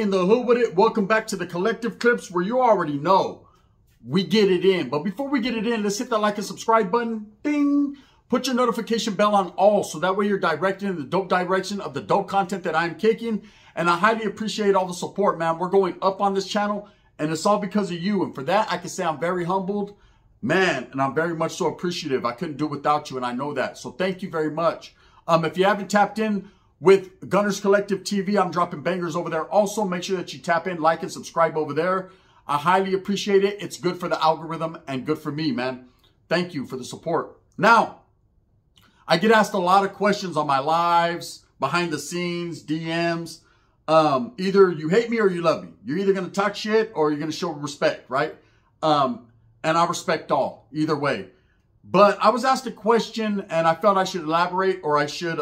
in the hood with it. Welcome back to the Collective Clips, where you already know we get it in. But before we get it in, let's hit that like and subscribe button. Ding! Put your notification bell on all, so that way you're directed in the dope direction of the dope content that I'm kicking. And I highly appreciate all the support, man. We're going up on this channel, and it's all because of you. And for that, I can say I'm very humbled, man, and I'm very much so appreciative. I couldn't do it without you, and I know that. So thank you very much. If you haven't tapped in with Gunners Collective TV, I'm dropping bangers over there. Also, make sure that you tap in, like, and subscribe over there. I highly appreciate it. It's good for the algorithm and good for me, man. Thank you for the support. Now, I get asked a lot of questions on my lives, behind the scenes, DMs. Either you hate me or you love me. You're either going to talk shit or you're going to show respect, right? And I respect all, either way. But I was asked a question, and I felt I should elaborate, or I should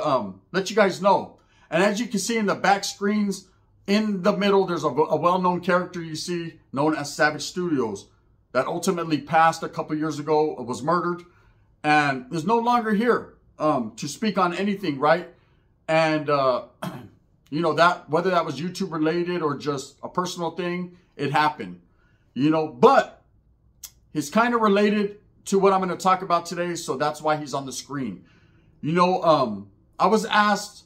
let you guys know. And as you can see in the back screens, in the middle, there's a well-known character you see known as Savage Studios that ultimately passed a couple years ago, was murdered, and is no longer here to speak on anything, right? And, you know, that whether that was YouTube related or just a personal thing, it happened, you know, but he's kind of related to what I'm going to talk about today, so that's why he's on the screen. You know, I was asked,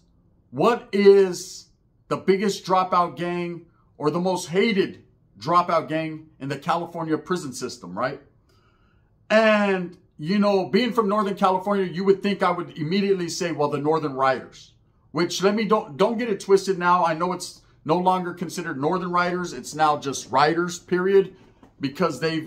what is the biggest dropout gang or the most hated dropout gang in the California prison system, right? And, you know, being from Northern California, you would think I would immediately say, well, the Northern Riders, which don't get it twisted now. I know it's no longer considered Northern Riders. It's now just Riders, period, because they've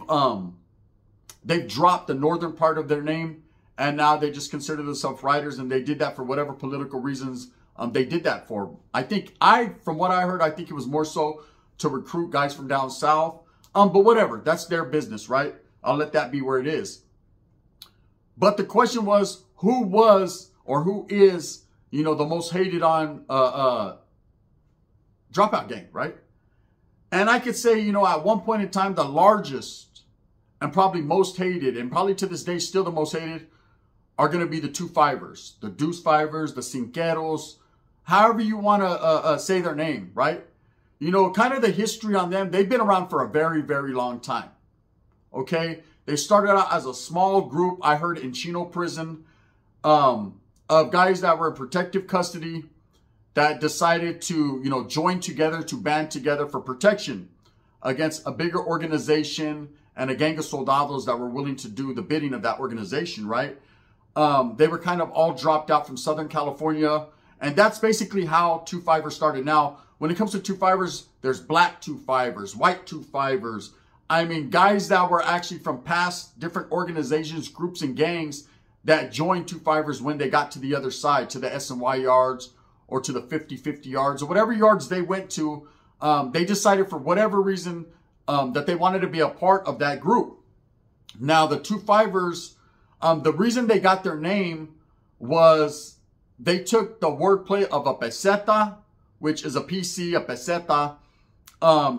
dropped the northern part of their name, and now they just consider themselves Riders, and they did that for whatever political reasons they did that for. From what I heard, I think it was more so to recruit guys from down south. But whatever, that's their business, right? I'll let that be where it is. But the question was, who was or who is, you know, the most hated on dropout gang, right? And I could say, you know, at one point in time, the largest and probably most hated, and probably to this day still the most hated, are going to be the 2-5ers, the Deuce Fivers, the Cinqueros, however you want to say their name, right? You know, kind of the history on them. They've been around for a very, very long time, okay? They started out as a small group, I heard, in Chino prison, of guys that were in protective custody that decided to, you know, join together, to band together for protection against a bigger organization and a gang of soldados that were willing to do the bidding of that organization, right? They were kind of all dropped out from Southern California, and that's basically how 2-5ers started. Now, when it comes to 2-5ers, there's black 2-5ers, white 2-5ers. I mean, guys that were actually from past different organizations, groups, and gangs that joined 2-5ers when they got to the other side, to the SNY yards or to the 50-50 yards or whatever yards they went to. They decided for whatever reason that they wanted to be a part of that group. Now, the 2-5ers, the reason they got their name was they took the wordplay of a peseta, which is a PC, a peseta,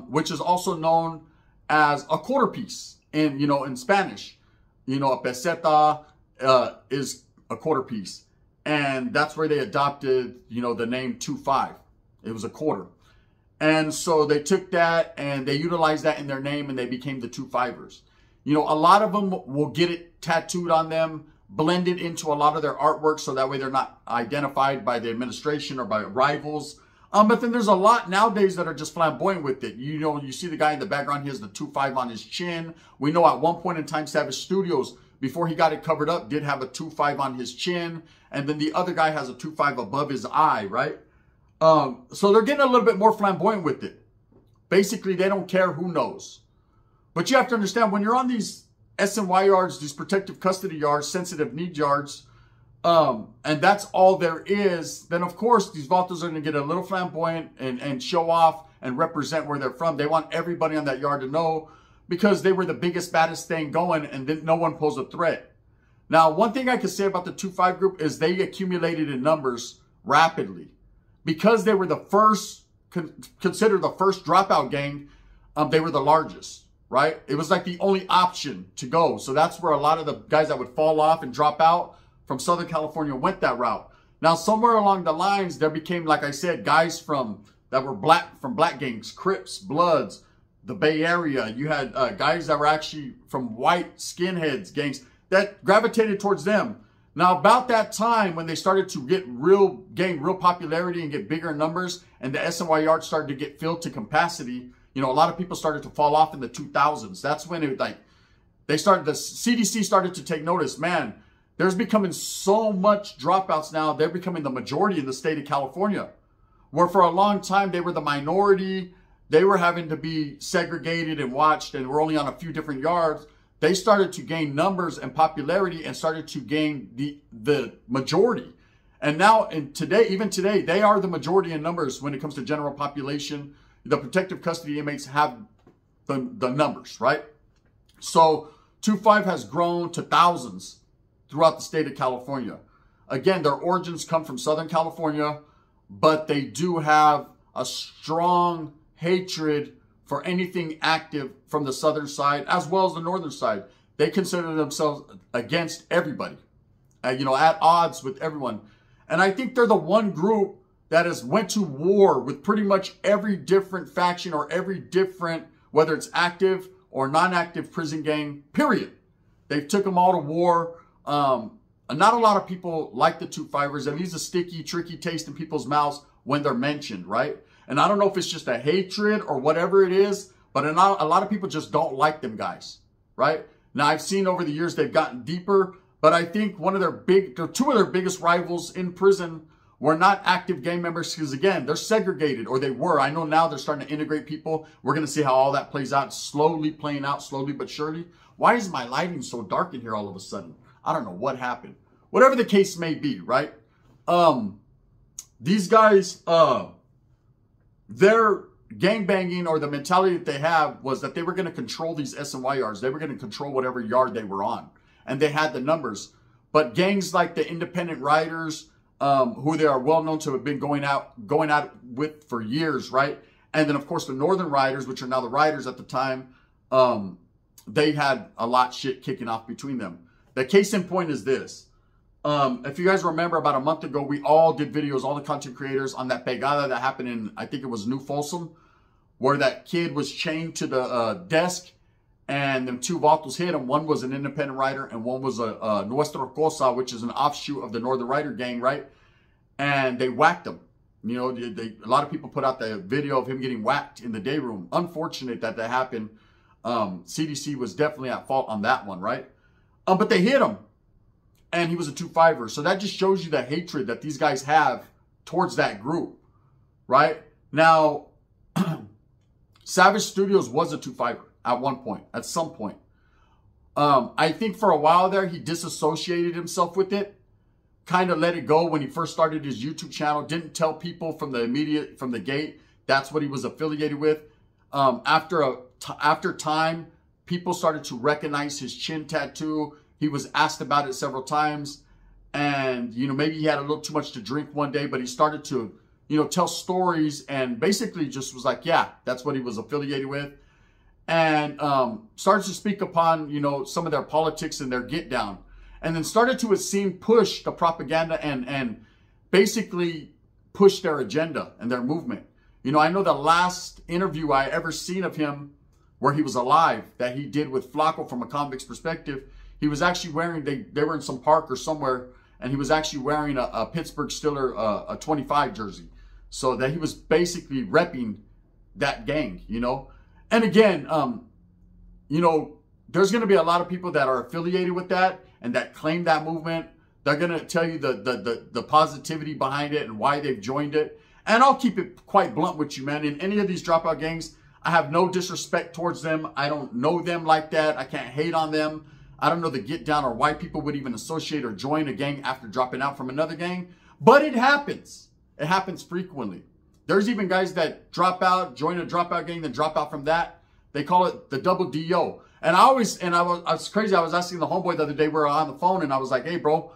which is also known as a quarter piece in, you know, in Spanish. You know, a peseta is a quarter piece. And that's where they adopted, you know, the name 2-5. It was a quarter. And so they took that and they utilized that in their name, and they became the 2-5ers. You know, a lot of them will get it tattooed on them, blended into a lot of their artwork, so that way they're not identified by the administration or by rivals. But then there's a lot nowadays that are just flamboyant with it. You know, you see the guy in the background, he has the 2-5 on his chin. We know at one point in time, Savage Studios, before he got it covered up, did have a 2-5 on his chin. And then the other guy has a 2-5 above his eye, right? So they're getting a little bit more flamboyant with it. Basically, they don't care who knows. But you have to understand, when you're on these SNY yards, these protective custody yards, sensitive need yards, and that's all there is, then of course these vatos are going to get a little flamboyant and show off and represent where they're from. They want everybody on that yard to know, because they were the biggest, baddest thing going, and then no one posed a threat. Now, one thing I can say about the 2-5 group is they accumulated in numbers rapidly. Because they were the first, considered the first dropout gang, they were the largest, right? It was like the only option to go. So that's where a lot of the guys that would fall off and drop out from Southern California went that route. Now, somewhere along the lines, there became, like I said, guys from that were from black gangs, Crips, Bloods, the Bay Area. You had guys that were actually from white skinheads gangs that gravitated towards them. Now, about that time when they started to gain real popularity and get bigger numbers, and the SNY yards started to get filled to capacity, you know, a lot of people started to fall off in the 2000s. That's when it, like, the CDC started to take notice. Man, there's becoming so much dropouts now. They're becoming the majority in the state of California, where for a long time they were the minority. They were having to be segregated and watched, and we're only on a few different yards. They started to gain numbers and popularity and started to gain the majority. And now, even today, they are the majority in numbers when it comes to general population. The protective custody inmates have the numbers, right? So 2-5 has grown to thousands throughout the state of California. Again, their origins come from Southern California, but they do have a strong hatred for anything active from the southern side as well as the northern side. They consider themselves against everybody, you know, at odds with everyone. And I think they're the one group that has went to war with pretty much every different faction or every different, whether it's active or non-active prison gang, period. They've took them all to war. Not a lot of people like the 2-5ers. It leaves a sticky, tricky taste in people's mouths when they're mentioned, right? And I don't know if it's just a hatred or whatever it is, but a lot of people just don't like them guys, right? Now, I've seen over the years they've gotten deeper, but I think two of their biggest rivals in prison were not active gang members because, again, they're segregated, or they were. I know now they're starting to integrate people. We're going to see how all that plays out, slowly playing out, slowly but surely. Why is my lighting so dark in here all of a sudden? I don't know what happened. Whatever the case may be, right? These guys, their gangbanging, or the mentality that they have, was that they were going to control these SNY yards. They were going to control whatever yard they were on. And they had the numbers. But gangs like the independent riders, who they are well known to have been going out with for years, right? And then, of course, the Northern Riders, which are now the Riders at the time, they had a lot shit kicking off between them. The case in point is this. If you guys remember, about a month ago, we all did videos, all the content creators, on that pegada that happened in, I think it was New Folsom, where that kid was chained to the desk, and them two vatos hit him. One was an independent rider, and one was a Nuestra Cosa, which is an offshoot of the Northern Rider gang, right? And they whacked him. You know, a lot of people put out the video of him getting whacked in the day room. Unfortunate that happened. CDC was definitely at fault on that one, right? But they hit him, and he was a 2-5er. So that just shows you the hatred that these guys have towards that group, right? Now, Savage Studios was a 2-5er at one point, at some point. I think for a while there, he disassociated himself with it, kind of let it go when he first started his YouTube channel, didn't tell people from the gate that's what he was affiliated with. After time, people started to recognize his chin tattoo. He was asked about it several times, and, you know, maybe he had a little too much to drink one day, but he started to, you know, tell stories, and basically just was like, yeah, that's what he was affiliated with. And started to speak upon, you know, some of their politics and their get down. And then started to, it seemed, push the propaganda and basically push their agenda and their movement. You know, I know the last interview I ever seen of him where he was alive that he did with Flacco from a convict's perspective, he was actually wearing, they were in some park or somewhere, and he was actually wearing a Pittsburgh Steelers, a 25 jersey. So that he was basically repping that gang, you know. And again, you know, there's going to be a lot of people that are affiliated with that and that claim that movement. They're going to tell you the positivity behind it and why they've joined it. And I'll keep it quite blunt with you, man. In any of these dropout gangs, I have no disrespect towards them. I don't know them like that. I can't hate on them. I don't know the get down or why people would even associate or join a gang after dropping out from another gang. But it happens. It happens frequently. There's even guys that drop out, join a dropout gang, then drop out from that. They call it the double DO. And I was crazy. I was asking the homeboy the other day, we were on the phone, and I was like, hey, bro,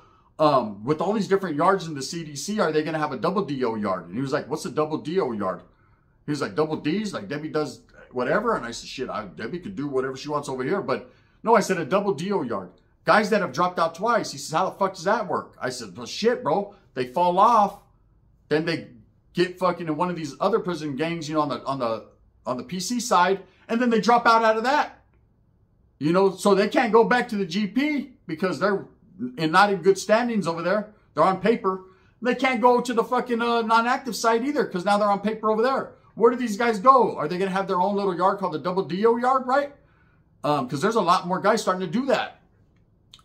with all these different yards in the CDC, are they going to have a double DO yard? And he was like, what's a double DO yard? He was like, double D's? Like Debbie does whatever? And I said, shit, Debbie could do whatever she wants over here. But no, I said a double DO yard. Guys that have dropped out twice. He says, how the fuck does that work? I said, well, shit, bro. They fall off. Then they get fucking in one of these other prison gangs, you know, on the PC side, and then they drop out of that. You know, so they can't go back to the GP because they're not in good standings over there. They're on paper. They can't go to the fucking non-active side either because now they're on paper over there. Where do these guys go? Are they going to have their own little yard called the double DO yard, right? Because there's a lot more guys starting to do that.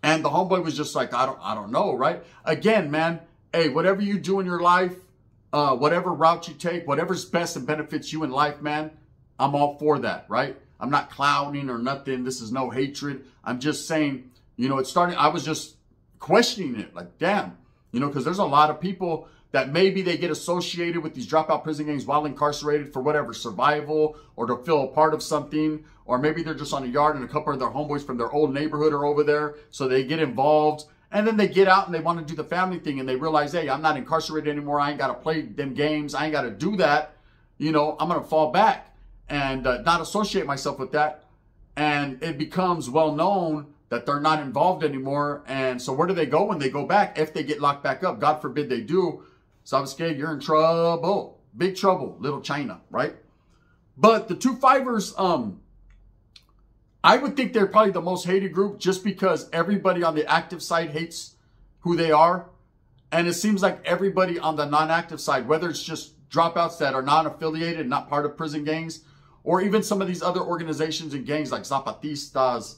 And the homeboy was just like, I don't know, right? Again, man, hey, whatever you do in your life, whatever route you take, whatever's best and benefits you in life, man, I'm all for that, right? I'm not clowning or nothing. This is no hatred. I'm just saying, you know, I was just questioning it, like, damn, you know, because there's a lot of people that maybe they get associated with these dropout prison gangs while incarcerated for whatever, survival, or to feel a part of something, or maybe they're just on a yard and a couple of their homeboys from their old neighborhood are over there, so they get involved, and then they get out and they want to do the family thing, and they realize, hey, I'm not incarcerated anymore, I ain't got to play them games, I ain't got to do that, you know, I'm going to fall back and not associate myself with that, and it becomes well known that they're not involved anymore. And so where do they go when they go back? If they get locked back up, God forbid they do, Sabasque, you're in trouble. Big trouble, little China, right? But the 2-5ers, I would think they're probably the most hated group just because everybody on the active side hates who they are. And it seems like everybody on the non-active side, whether it's just dropouts that are non-affiliated, not part of prison gangs, or even some of these other organizations and gangs like Zapatistas,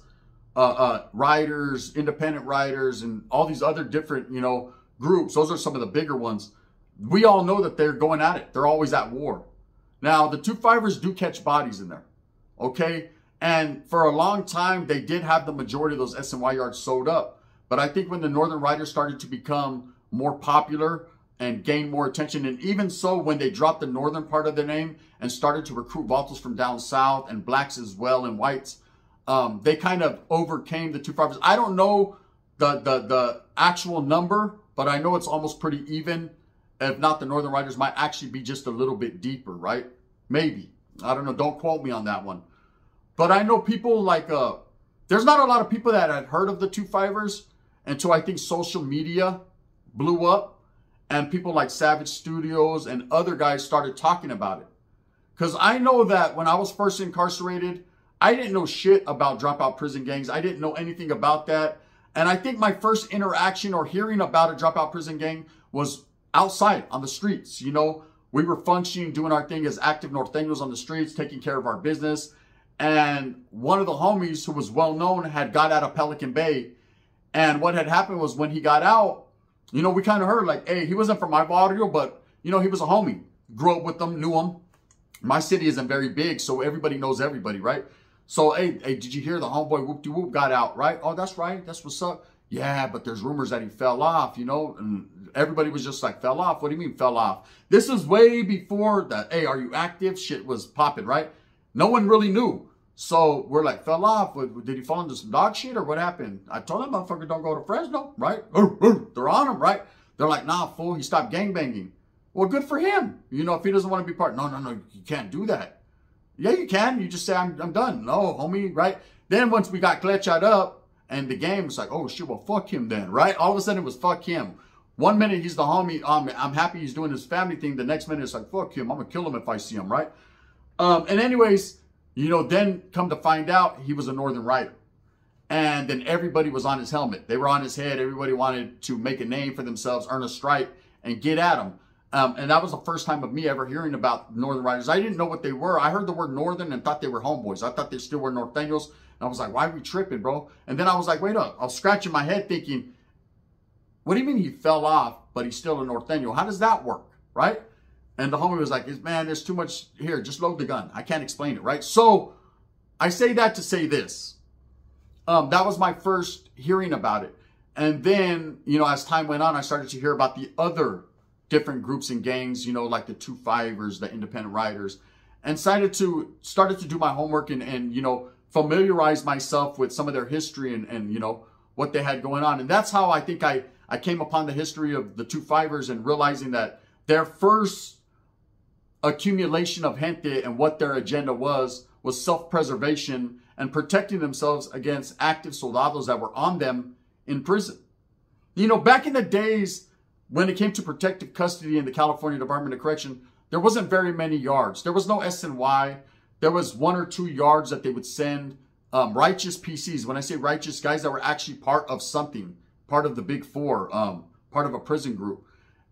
riders, independent riders, and all these other different, you know, groups. Those are some of the bigger ones. We all know that they're going at it. They're always at war. Now, the 2-5ers do catch bodies in there, okay? And for a long time, they did have the majority of those SNY yards sewed up. But I think when the Northern Riders started to become more popular and gain more attention, and even so, when they dropped the northern part of their name and started to recruit Vatos from down south and blacks as well and whites, they kind of overcame the 2-5ers. I don't know the actual number, but I know it's almost pretty even. If not, the Northern Riders might actually be just a little bit deeper, right? Maybe. I don't know. Don't quote me on that one. But I know people like, there's not a lot of people that had heard of the 2-5ers until I think social media blew up and people like Savage Studios and other guys started talking about it. Because I know that when I was first incarcerated, I didn't know shit about dropout prison gangs. I didn't know anything about that. And I think my first interaction or hearing about a dropout prison gang was outside on the streets. You know, we were functioning, doing our thing as active Norteños on the streets, taking care of our business. And one of the homies who was well known had got out of Pelican Bay. And what had happened was when he got out, you know, we kind of heard like, hey, he wasn't from my barrio, but, you know, he was a homie. Grew up with them, knew him. My city isn't very big, so everybody knows everybody, right? So, hey, did you hear the homeboy whoop-de-whoop got out, right? Oh, that's right. That's what's up. Yeah, but there's rumors that he fell off, you know? And everybody was just like, fell off? What do you mean fell off? This is way before that, hey, are you active? Shit was popping, right? No one really knew. So we're like, fell off. Did he fall into some dog shit or what happened? I told that motherfucker don't go to Fresno, right? They're on him, right? They're like, nah, fool, he stopped gangbanging. Well, good for him. You know, if he doesn't want to be part, no, you can't do that. Yeah, you can. You just say, I'm done. No, homie, right? Then once we got Kletchad up and the game was like, oh, shit, well, fuck him then, right? All of a sudden it was fuck him. One minute he's the homie. I'm happy he's doing his family thing. The next minute it's like, fuck him. I'm going to kill him if I see him, right? And anyways, you know, then come to find out he was a Northern Rider. And then everybody was on his helmet. They were on his head. Everybody wanted to make a name for themselves, earn a stripe, and get at him. And that was the first time of me ever hearing about Northern Riders. I didn't know what they were. I heard the word Northern and thought they were homeboys. I thought they still were Norteños. And I was like, why are we tripping, bro? And then I was like, wait up. I was scratching my head thinking, what do you mean he fell off, but he's still a Norteño? How does that work, right? And the homie was like, man, there's too much here. Just load the gun. I can't explain it, right? So I say that to say this. That was my first hearing about it. And then, you know, as time went on, I started to hear about the other different groups and gangs, you know, like the 2-5ers, the independent riders, and started to do my homework and you know, familiarize myself with some of their history and you know, what they had going on. And that's how I think I came upon the history of the 2-5ers and realizing that their first accumulation of gente and what their agenda was self-preservation and protecting themselves against active soldados that were on them in prison. You know, back in the days, when it came to protective custody in the California Department of Correction, there wasn't very many yards. There was no SNY. There was 1 or 2 yards that they would send righteous PCs. When I say righteous, guys that were actually part of something, part of the Big Four, part of a prison group.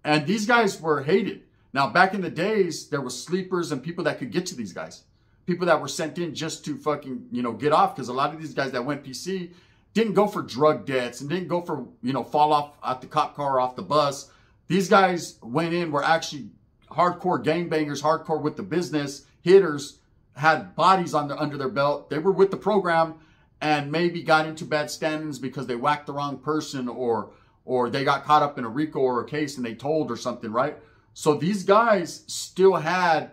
And these guys were hated. Now, back in the days, there was sleepers and people that could get to these guys. People that were sent in just to fucking, you know, get off. Because a lot of these guys that went PC didn't go for drug debts and didn't go for, you know, fall off at the cop car or off the bus. These guys went in, were actually hardcore gangbangers, hardcore with the business, hitters, had bodies on under their belt. They were with the program and maybe got into bad standings because they whacked the wrong person or they got caught up in a RICO or a case and they told or something, right? So these guys still had,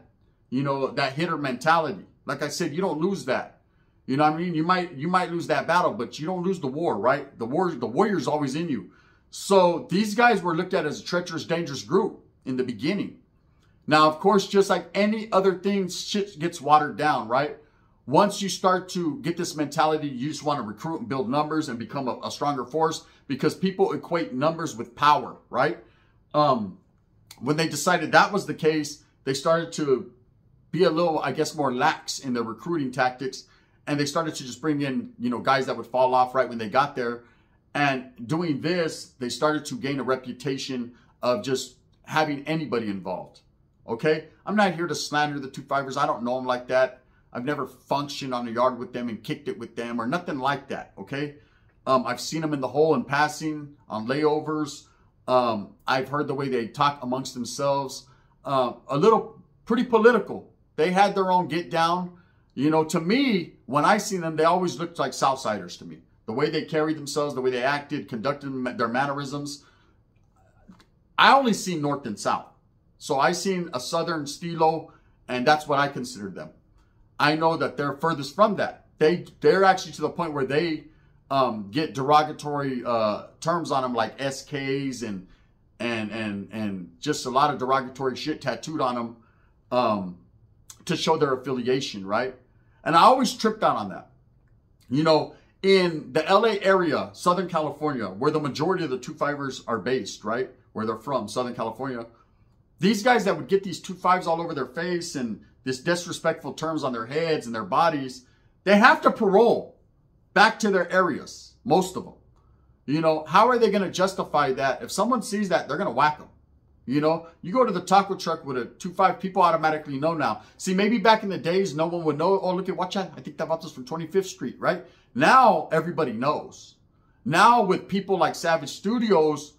you know, that hitter mentality. Like I said, you don't lose that. You know what I mean? You might lose that battle, but you don't lose the war, right? The warrior's always in you. So these guys were looked at as a treacherous, dangerous group in the beginning. Now, of course, just like any other thing, shit gets watered down, right? Once you start to get this mentality, you just want to recruit and build numbers and become a stronger force, because people equate numbers with power, right? When they decided that was the case, they started to be a little, I guess, more lax in their recruiting tactics. And they started to just bring in, you know, guys that would fall off right when they got there. And doing this, they started to gain a reputation of just having anybody involved. Okay? I'm not here to slander the 2-5ers. I don't know them like that. I've never functioned on the yard with them and kicked it with them or nothing like that. Okay? I've seen them in the hole in passing, on layovers. I've heard the way they talk amongst themselves. A little pretty political. They had their own get down. You know, to me, when I see them, they always looked like Southsiders to me. The way they carried themselves, the way they acted, conducted their mannerisms. I only seen North and South. So I seen a Southern stilo, and that's what I considered them. I know that they're furthest from that. They're actually to the point where they get derogatory terms on them, like SKs and just a lot of derogatory shit tattooed on them to show their affiliation, right? And I always tripped out on that. You know, in the LA area, Southern California, where the majority of the 2-5ers are based, right? Where they're from, Southern California. These guys that would get these 2-5s all over their face and this disrespectful terms on their heads and their bodies, they have to parole back to their areas, most of them. You know, how are they going to justify that? If someone sees that, they're going to whack them. You know, you go to the taco truck with a 2-5, people automatically know now. See, maybe back in the days, no one would know. Oh, look at, watch out. I think that vatos from 25th Street, right? Now, everybody knows. Now, with people like Savage Studios,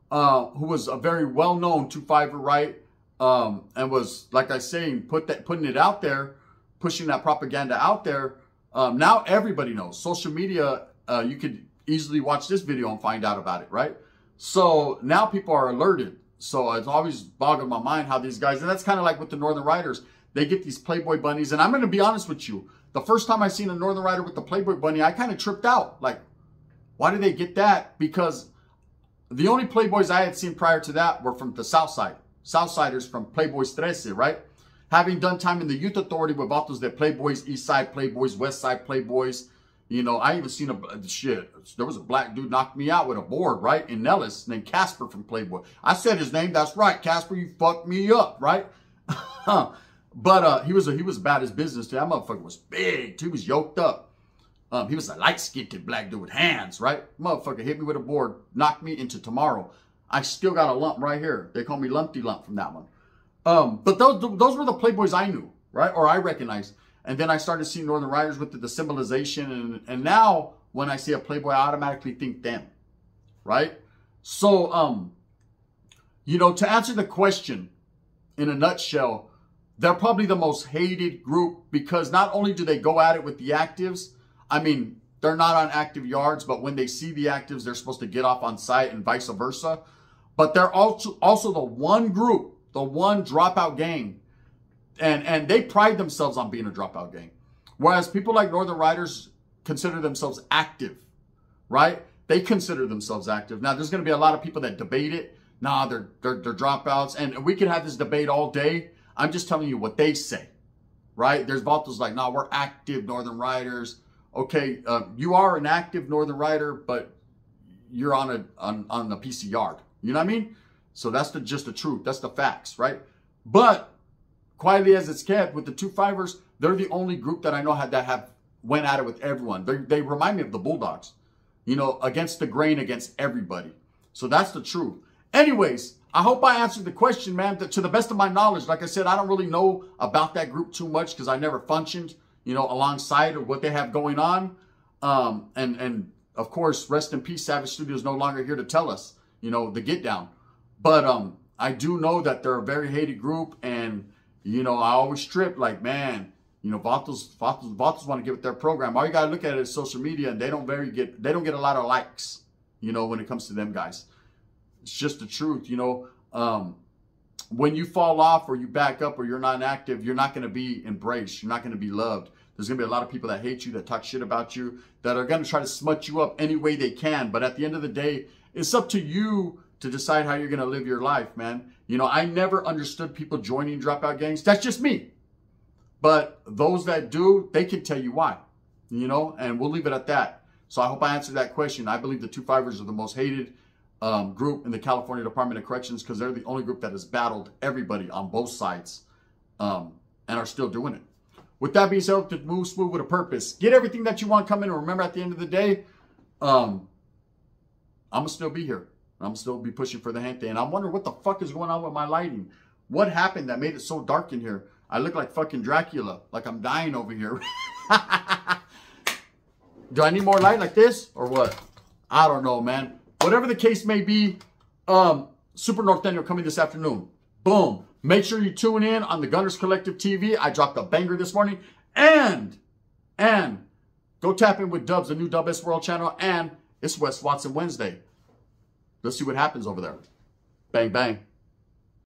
who was a very well-known 2-5er, right? And was, like I say, putting it out there, pushing that propaganda out there. Now, everybody knows. Social media, you could easily watch this video and find out about it, right? So, now people are alerted. So it's always boggled my mind how these guys, and that's kind of like with the Northern Riders, they get these Playboy bunnies. And I'm going to be honest with you. The first time I seen a Northern Rider with the Playboy bunny, I kind of tripped out. Like, why did they get that? Because the only Playboys I had seen prior to that were from the South Side. Southsiders from Playboys 13, right? Having done time in the youth authority with vatos that Playboys, East Side Playboys, West Side Playboys. You know, I even seen there was a black dude knocked me out with a board, right? In Nellis, named Casper from Playboy. I said his name, that's right. Casper, you fucked me up, right? But he was bad as business. That motherfucker was big. He was yoked up. He was a light-skinned black dude with hands, right? Motherfucker hit me with a board, knocked me into tomorrow. I still got a lump right here. They call me Lumpty Lump from that one. But those were the Playboys I knew, right? Or I recognized. And then I started seeing Northern Riders with the symbolization. And now when I see a Playboy, I automatically think them, right? So, you know, to answer the question in a nutshell, they're probably the most hated group because not only do they go at it with the actives, I mean, they're not on active yards, but when they see the actives, they're supposed to get off on site and vice versa. But they're also the one group, the one dropout gang. And they pride themselves on being a dropout gang. Whereas people like Northern Riders consider themselves active, right? They consider themselves active. Now, there's going to be a lot of people that debate it. Nah, they're dropouts. And we can have this debate all day. I'm just telling you what they say, right? There's vatos like, nah, we're active Northern Riders. Okay, you are an active Northern Rider, but you're on a PC yard. You know what I mean? So that's just the truth. That's the facts, right? But quietly as it's kept, with the 2-5ers, they're the only group that I know have went at it with everyone. They remind me of the Bulldogs, you know, against the grain, against everybody. So that's the truth. Anyways, I hope I answered the question, man. To the best of my knowledge, like I said, I don't really know about that group too much because I never functioned, you know, alongside of what they have going on. And of course, rest in peace, Savage Studios no longer here to tell us, you know, the get down. But I do know that they're a very hated group, and you know, I always trip like, man, you know, Vatos want to give it their program. All you gotta look at it is social media, and they don't get a lot of likes, you know, when it comes to them guys. It's just the truth, you know. When you fall off or you back up or you're not active, you're not going to be embraced. You're not going to be loved. There's going to be a lot of people that hate you, that talk shit about you, that are going to try to smut you up any way they can. But at the end of the day, it's up to you to decide how you're going to live your life, man. You know, I never understood people joining dropout gangs. That's just me. But those that do, they can tell you why, you know, and we'll leave it at that. So I hope I answered that question. I believe the 2-5ers are the most hated group in the California Department of Corrections because they're the only group that has battled everybody on both sides and are still doing it. With that being said, to move smooth with a purpose. Get everything that you want coming. And remember, at the end of the day, I'm going to still be here. I'm going to still be pushing for the gente. And I'm wondering what the fuck is going on with my lighting. What happened that made it so dark in here? I look like fucking Dracula. Like I'm dying over here. Do I need more light like this or what? I don't know, man. Whatever the case may be, Super Norteño coming this afternoon. Boom. Make sure you tune in on the Gunners Collective TV. I dropped a banger this morning. And go tap in with Dubs, the new Dub S World channel. And it's Wes Watson Wednesday. Let's see what happens over there. Bang, bang.